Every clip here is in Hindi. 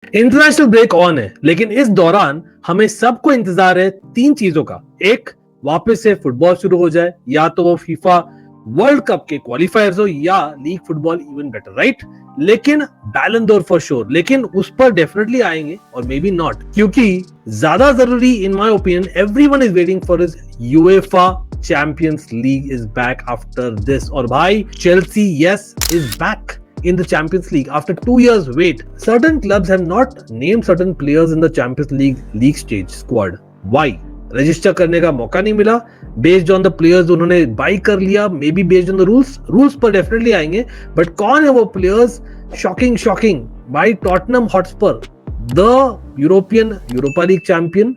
इंटरनेशनल ब्रेक ऑन है, लेकिन इस दौरान हमें सबको इंतजार है तीन चीजों का। एक, वापस से फुटबॉल शुरू हो जाए, या तो वो फीफा वर्ल्ड कप के क्वालिफायर्स हो या league football even better, right. लेकिन बैलन डोर फॉर श्योर, लेकिन उस पर डेफिनेटली आएंगे और मे बी नॉट, क्योंकि ज्यादा जरूरी इन my opinion everyone is waiting for is UEFA champions league is back after this. और भाई Chelsea yes is back in the Champions League after 2 years wait. Certain clubs have not named certain players in the Champions League stage squad. Why? Register करने का मौका नहीं मिला बेस्ड ऑन द प्लेयर्स उन्होंने बाई कर लिया, may be based on the rules पर डेफिनेटली आएंगे, बट कौन है वो players? Shocking by Tottenham Hotspur, the Europa league champion,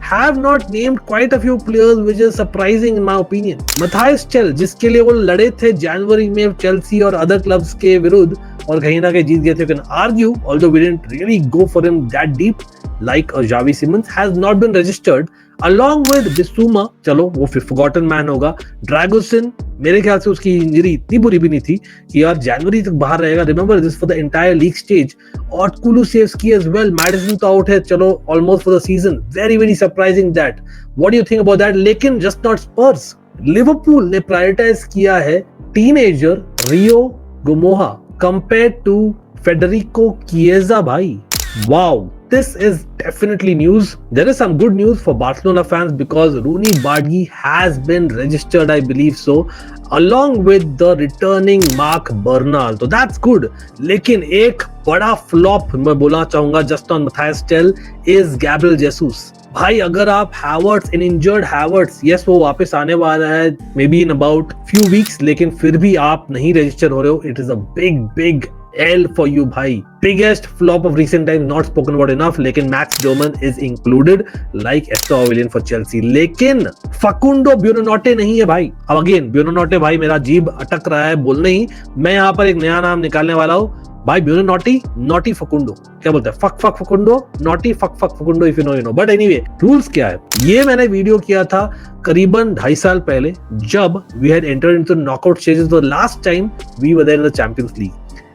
have not named quite a few players, which is surprising in my opinion. Matthias Tel, जिसके लिए वो लड़े थे जनवरी में चेल्सी और अदर क्लब्स के विरुद्ध और कहीं ना कहीं जीत गए थे, you can argue, although we didn't really go for him that deep like Xavi Simons, has not been registered along with Bissouma. चलो वो forgotten man होगा। Dragusin, मेरे ख्याल से उसकी इंजरी इतनी बुरी भी नहीं थी कि यार जनवरी तक बाहर रहेगा। Remember this for the entire league stage. और कुलुसेव्स्की एज वेल, मैडिसन तो आउट है, चलो almost for the season. Very surprising that. What do you think about that? लेकिन जस्ट नॉट स्पर्स। लिवरपूल ने प्रायोरिटाइज किया है teenager Rio Ngumoha compare to Federico Chiesa. भाई wow, this is definitely news. There is some good news for Barcelona fans because Rooney Badgi has been registered, I believe so, along with the returning Marc Bernal. So that's good. लेकिन एक बड़ा फ्लॉप मैं बोलना चाहूंगा just on Matthias Tel is Gabriel Jesus. भाई अगर आप हैवर्ट्स, इन इंजर्ड हैवर्ट्स, यस वो वापस आने वाला है may be in about few weeks, लेकिन फिर भी आप नहीं रजिस्टर हो रहे हो, it is a big L for you भाई। Biggest flop of recent times, not spoken about enough, लेकिन Max Doman is included like Esther for Chelsea। लेकिन Facundo Buonanotte नहीं है भाई। अब अगेन Buonanotte भाई मेरा जीभ अटक रहा है बोलने ही, मैं यहाँ पर एक नया नाम निकालने वाला हूँ भाई। Buonanotte, नॉटी फकुंडो, क्या बोलते हैं? Fac Facundo, naughty fac Facundo, if you know you know. But anyway, rules क्या है? ये मैंने वीडियो किया था करीबन 2.5 साल पहले, जब we had entered into knockout stages the last time we were there in the champions league.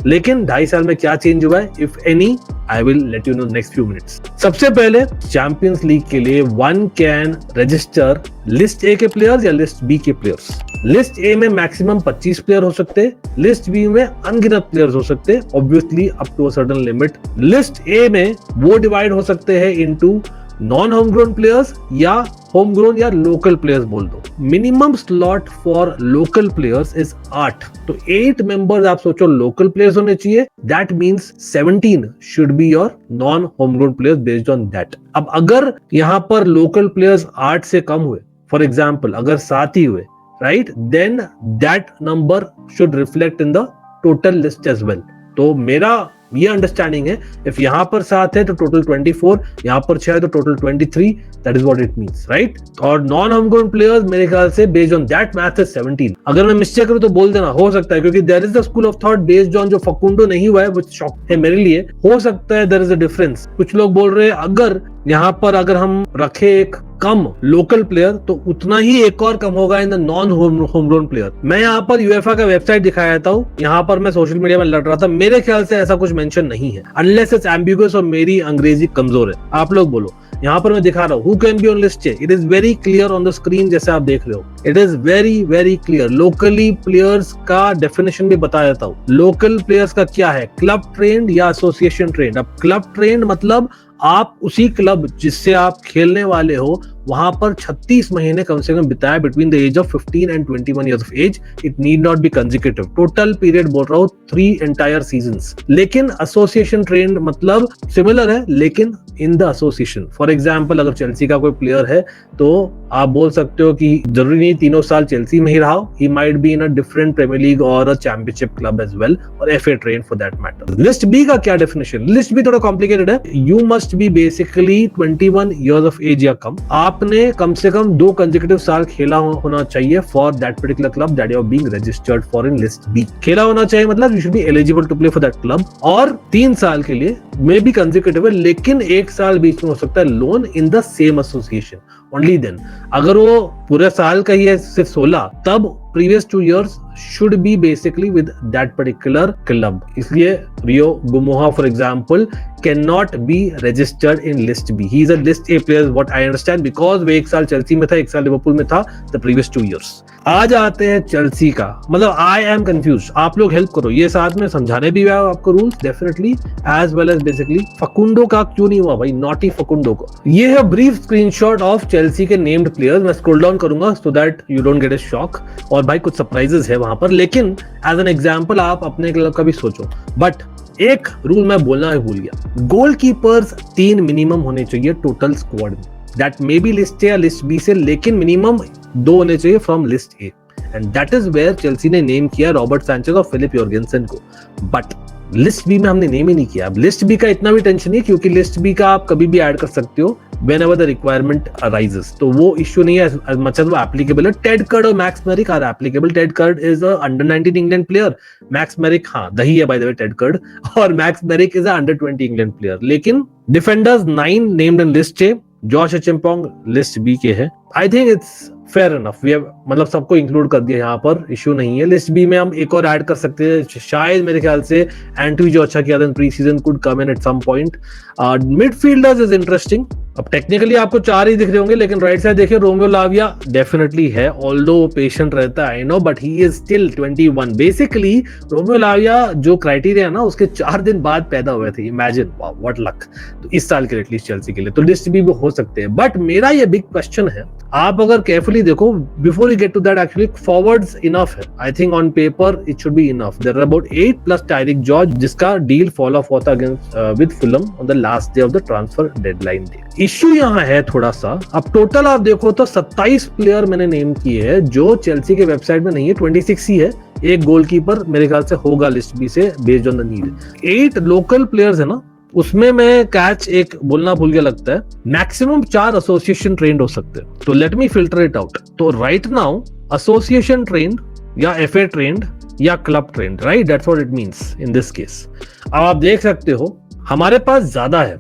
लेकिन 2.5 साल में क्या चेंज हुआ है, if any, I will let you know next few minutes. सबसे पहले चैंपियंस लीग के लिए one can register list A के प्लेयर्स या लिस्ट बी के प्लेयर्स। लिस्ट ए में मैक्सिमम 25 प्लेयर हो सकते, लिस्ट बी में अनगिनत प्लेयर्स हो सकते, obviously up to a certain limit. List A में वो डिवाइड हो सकते हैं into non home grown players या होम ग्रोन या लोकल प्लेयर्स बोल दो। Minimum slot for local players is 8, तो 8 मेंबर्स आप सोचो लोकल प्लेयर्स होने चाहिए। That means 17 should be your non home grown players based on that. अब अगर यहाँ पर लोकल प्लेयर्स 8 से कम हुए, फॉर एग्जाम्पल अगर 7 ही हुए, right, then that number should reflect in the total list as well. तो मेरा ये अंडरस्टैंडिंग है, इफ यहाँ पर 7 है तो टोटल 24, यहाँ पर 6 है तो total 23, that is what it means, right. और नॉन होम ग्रोन प्लेयर्स मेरे ख्याल से based on that math is 17। अगर मैं मिस्टेक करूं तो बोल देना, हो सकता है, क्योंकि there is the school of thought based on जो फकुंडो नहीं हुआ है, वो शॉक है मेरे लिए। हो सकता है देयर इज अ डिफरेंस। कुछ लोग बोल रहे हैं अगर यहाँ पर अगर हम रखे एक कम लोकल प्लेयर तो उतना ही एक और कम होगा in the non home grown player. मैं यहाँ पर यूएफए का वेबसाइट दिखाया था, यहाँ पर मैं सोशल मीडिया में लड़ रहा था, मेरे ख्याल से ऐसा कुछ मेंशन नहीं है, अनलेस इट्स एम्बिगुअस और मेरी अंग्रेजी कमजोर है। आप लोग बोलो, यहाँ पर मैं दिखा रहा हूँ who can be on list A, it is very clear on the screen, जैसे आप देख रहे हो, it is very clear. Locally players का डेफिनेशन भी बता देता हूँ। लोकल प्लेयर्स का क्या है, क्लब ट्रेंड या एसोसिएशन ट्रेंड। अब क्लब ट्रेंड मतलब आप उसी क्लब जिससे आप खेलने वाले हो वहां पर 36 महीने कम से कम बिताया between the age of 15 and 21 years of age. It need not be consecutive, total period बोल रहा हूँ 3 एंटायर सीजन्स। लेकिन एसोसिएशन ट्रेंड मतलब सिमिलर है, लेकिन in the association. For example अगर चेल्सी का कोई प्लेयर है तो आप बोल सकते हो कि जरूरी नहीं 3 साल चेल्सी में ही रहा हो, he might be in a different premier league और a championship club as well, और FA trained for that matter. List B का क्या डेफिनेशन? लिस्ट बी थोड़ा कॉम्प्लिकेटेड है। You must be basically 21 years of age या कम, आपने कम से कम 2 कंसेक्यूटिव साल खेला होना चाहिए for that particular club that you are being registered for in list B. खेला होना चाहिए मतलब you should be eligible to play for that club, और 3 साल के लिए मे बी कंसेक्यूटिव है, लेकिन 1 साल बीच में हो सकता है loan in the same association. Only then. अगर वो पूरे साल का ही है सिर्फ 16, तब previous 2 years should be basically with that particular club. इसलिए Rio Ngumoha for example cannot be registered in list B. He is a list A player, what I understand, because वो 1 साल चेल्सी में था, 1 साल लिवरपूल में था, the previous 2 years. आज आते हैं चेल्सी का, मतलब आई एम कंफ्यूज, आप लोग हेल्प करो, ये साथ में समझाने भी है आपको rules definitely, as well as basically Facundo का क्यों नहीं हुआ भाई, नॉटी फकुंडो को। ये है ब्रीफ स्क्रीनशॉट ऑफ चेल्सी के नेम्ड प्लेयर्स। मैं स्क्रॉल डाउन करूंगा so that you don't get a shock, और भाई कुछ सरप्राइजेस है वहां पर, लेकिन एज एन एग्जांपल आप अपने क्लब का भी सोचो। बट एक रूल मैं बोलना ही भूल गया, गोलकीपर्स 3 मिनिमम होने चाहिए टोटल स्क्वाड में, that may be list A या लिस्ट बी से, लेकिन मिनिमम 2 होने चाहिए from list A, and that is where Chelsea ने नेम किया रॉबर्ट सैंचेज और फिलिप योर्गेनसन को। बट लिस्ट बी में हमने नेम ही नहीं किया। अब लिस्ट बी का इतना भी टेंशन नहीं, क्योंकि लिस्ट बी का आप कभी भी ऐड कर सकते हो whenever the requirement arises, तो वो इश्यू नहीं है as much as वो applicable है। टेड कर्ड और Max Merrick are applicable. Ted Curd is a under-19 England player. Max Merrick हाँ दही है by the way Ted Curd, और Max Merrick is a under-20 England player. लेकिन defenders 9 named in list A, Josh Acheampong list B के है। I think it's fair enough, we have मतलब सबको इंक्लूड कर दिया, यहाँ पर इश्यू नहीं है। लिस्ट बी में हम एक और ऐड कर सकते हैं, शायद मेरे ख्याल से एंटवी जो अच्छा किया था pre season could come in at some point. Midfielders is interesting. अब टेक्निकली आपको 4 ही दिख रहे होंगे, लेकिन राइट साइड देखिए रोमियो लाविया डेफिनेटली है, ऑल्दो वो पेशेंट रहता है I know, but he is still 21। Basically Romeo Lavia जो क्राइटेरिया है ना, उसके 4 दिन बाद पैदा हुए थे, इमेजिन व्हाट लक। तो इस साल के एटलीस्ट चेल्सी के लिए तो लिस्ट भी हो सकते हैं। बट मेरा ये बिग क्वेश्चन है, आप अगर केयरफुली देखो before you get to that, actually forwards enough है। I think on paper it should be enough. There are about 8 plus Tyrique George, जिसका डील फॉल ऑफ हुआ था against with Fulham on the last day of the transfer deadline day. Issue यहाँ है थोड़ा सा, अब टोटल आप देखो तो 27 प्लेयर मैंने नेम किए हैं, जो चेल्सी के वेबसाइट में नहीं है, 26 ही है। एक गोलकीपर मेरे ख्याल से होगा लिस्ट बी से based on the need. 8 local players है ना, उसमें मैं कैच एक बोलना भूल गया लगता है, मैक्सिमम 4 एसोसिएशन ट्रेंड हो सकते हैं। तो let me filter it out. तो राइट नाउ एसोसिएशन ट्रेंड या एफए ट्रेंड या club trend, right, that's what it means in this case. अब आप देख सकते हो हमारे पास ज्यादा है,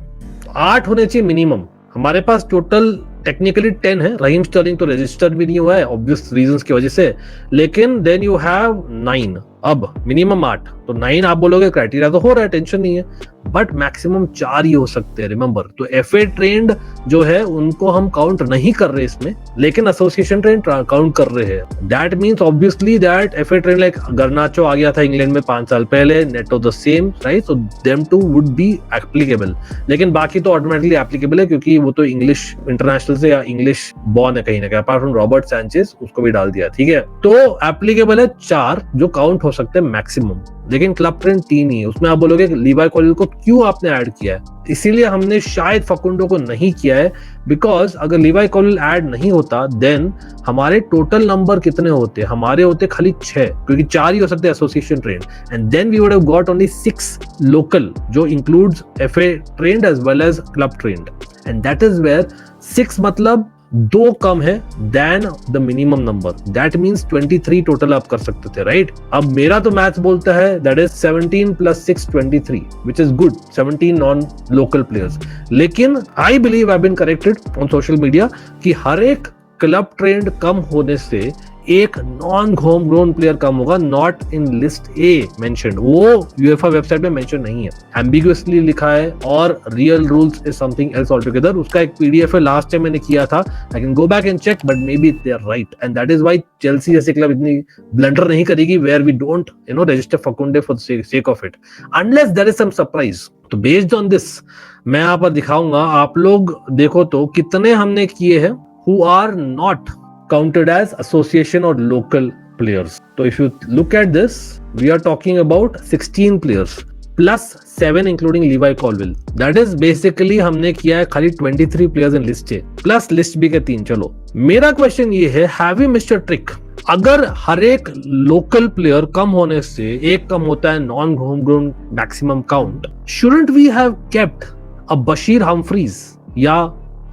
8 होने चाहिए मिनिमम। हमारे पास टोटल टेक्निकली 10 है, रहीम स्टर्लिंग तो रजिस्टर्ड भी नहीं हुआ है ऑब्वियस रीजंस की वजह से, लेकिन देन यू हैव 9, अब मिनिमम 8, तो 9 आप बोलोगे क्राइटेरिया तो हो रहा है, टेंशन नहीं है, बट मैक्सिमम 4 ही हो सकते हैं रिमेंबर। तो एफए ट्रेंड जो है उनको हम काउंट नहीं कर रहे इसमें, लेकिन एसोसिएशन ट्रेंड काउंट कर रहे हैं। That means obviously that FA trained like Garnacho आ गया था इंग्लैंड में 5 साल पहले, Neto the same, right, so them two would be applicable. लेकिन बाकी तो ऑटोमेटिकली एप्लीकेबल है, क्योंकि वो तो इंग्लिश इंटरनेशनल से या इंग्लिश बॉर्न है कहीं ना कहीं, अपार्ट फ्रॉम रॉबर्ट सैंचेज उसको भी डाल दिया, ठीक है। तो एप्लीकेबल है 4 जो काउंट हो सकते हैं मैक्सिमम, लेकिन क्लब ट्रेंड 3 ही है। उसमें आप बोलोगे लीवाई कॉलिल को क्यों आपने ऐड किया है, इसीलिए हमने शायद फकुंडो को नहीं किया है, बिकॉज अगर लीवाई कॉलिल ऐड नहीं होता देन हमारे टोटल नंबर कितने होते, हमारे होते खाली 6, क्योंकि 4 ही हो सकते हैं association trained, and then we would have got only 6 local जो includes FA trained as well as club trained, and that is where 6 मतलब 2 कम है than the minimum number, that means 23 total आप कर सकते थे, राइट। अब मेरा तो मैथ्स बोलता है that is 17 + 6 23, which is good, 17 non local players. लेकिन I believe I been corrected on social media कि हर एक क्लब ट्रेंड कम होने से एक नॉन होम ग्रोन प्लेयर कम होगा, not in list A mentioned, वो यूएफए वेबसाइट में मेंशन नहीं है, एम्बिगुअसली लिखा है, और real rules is something else all together. उसका एक पीडीएफ है, लास्ट टाइम मैंने किया था, I can go back and check, but maybe they are right, and that is why Chelsea जैसे क्लब इतनी ब्लंडर नहीं करेगी where we don't register Facundo for the sake of it, unless there is some surprise. तो बेस्ड ऑन दिस मैं यहाँ पर दिखाऊंगा, आप लोग देखो तो कितने हमने किए हैं who are not counted as association or local players. So if you look at this, we are talking about 16 players plus 7 including Levi Colwill. That is basically हमने किया है खाली 23 players in list A plus list B के 3। चलो मेरा क्वेश्चन ये है, have we missed a trick? अगर हर एक लोकल प्लेयर कम होने से एक कम होता है non home grown maximum count, shouldn't we have kept a Bashir Humphreys या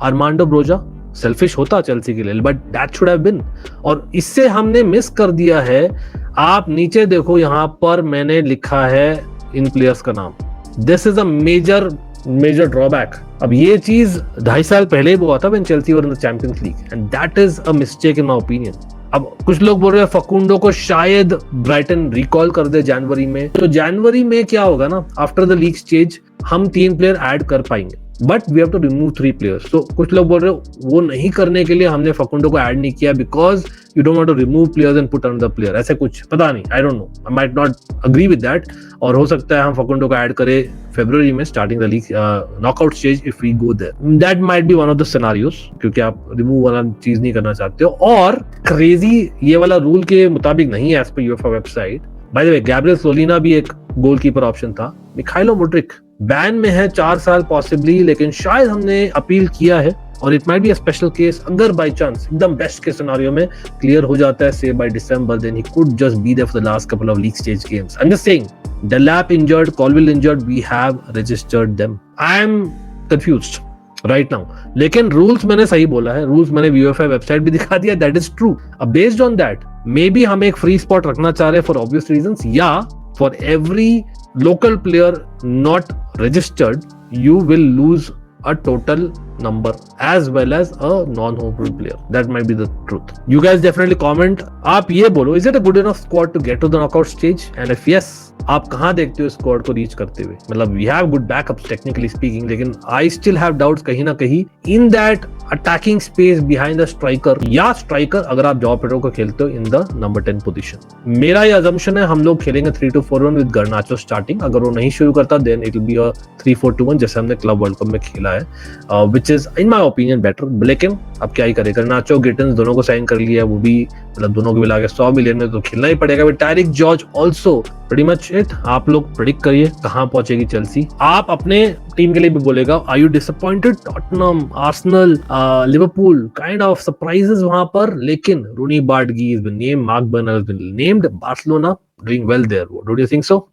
आर्मांडो ब्रोजा? सेल्फिश होता चेल्सी के लिए, but that should have been, और इससे हमने मिस कर दिया है। आप नीचे देखो, यहां पर मैंने लिखा है इन प्लेयर्स का नाम, this is a major major drawback. अब ये चीज 2.5 साल पहले ही हुआ था when Chelsea were in the champions League and that is a mistake in my opinion. अब कुछ लोग बोल रहे हैं फकुंडो को शायद ब्राइटन रिकॉल कर दे जनवरी में, तो जनवरी में क्या होगा ना, आफ्टर द लीग स्टेज हम 3 प्लेयर ऐड कर पाएंगे, but we have to remove 3 players. तो कुछ लोग बोल रहे हो वो नहीं करने के लिए हमने फकुंडो को ऐड नहीं किया because you don't want to remove players and put another player, ऐसे कुछ पता नहीं, I don't know, I might not agree with that. और हो सकता है हम फकुंडो को ऐड करें फरवरी में starting the league knockout stage if we go there, that might be one of the scenarios, क्योंकि आप रिमूव वाला चीज नहीं करना चाहते हो। और क्रेजी ये वाला रूल के मुताबिक नहीं है as per UEFA website. By the way Gabriel Slonina भी एक गोलकीपर ऑप्शन था। मिखाइलो मुड्रिक बैन में है 4 साल पॉसिबली, लेकिन शायद हमने अपील किया है और it might be a special case. अगर बाय चांस एकदम बेस्ट के सिनेरियो में क्लियर हो जाता है say by December, then he could just be there for the last couple of league stage games. I am just saying Delap injured, Colwill injured, we have registered them. I am confused right now. लेकिन रूल्स मैंने सही बोला है, रूल्स मैंने यूएफए वेबसाइट भी दिखा दिया, दैट इज ट्रू। अब based on that may B हम एक फ्री स्पॉट रखना चाह रहे हैं फॉर ऑब्वियस रीजंस, या for every local player not registered you will lose a total number as well as a non-home player. That might be the truth. You guys definitely comment. आप ये बोलो, is it a good enough squad to get to the knockout stage? And if yes, आप कहाँ देखते हो स्क्वाड को रीच करते हुए? मतलब we have good backups technically speaking, लेकिन I still have doubts कहीं ना कहीं in that attacking space behind the striker या striker अगर आप जॉ पेड्रो को खेलते हो in the number 10 position. मेरा ये assumption है हम लोग खेलेंगे 3-2-4-1 with Garnacho starting. अगर वो नहीं शुरू करता then it will be a 3-4-2-1 जैसे हमने क्लब वर्ल्ड कप में खेला है, which is in my opinion better. लेकिन अब क्या ही करे, Garnacho गिटन्स दोनों को साइन कर लिया, वो भी मतलब दोनों को मिला के 100 मिलियन में तो खेलना ही पड़ेगा। With Tyrique George also pretty much it. आप लोग प्रेडिक्ट करिए कहां पहुंचेगी चेल्सी। आप अपने टीम के लिए भी बोलेगा, are you disappointed? Tottenham, Arsenal, Liverpool kind of surprises वहां पर, लेकिन Roony Bardghji has been named, Marc Bernal has been named, Barcelona doing well there. Don't you think so?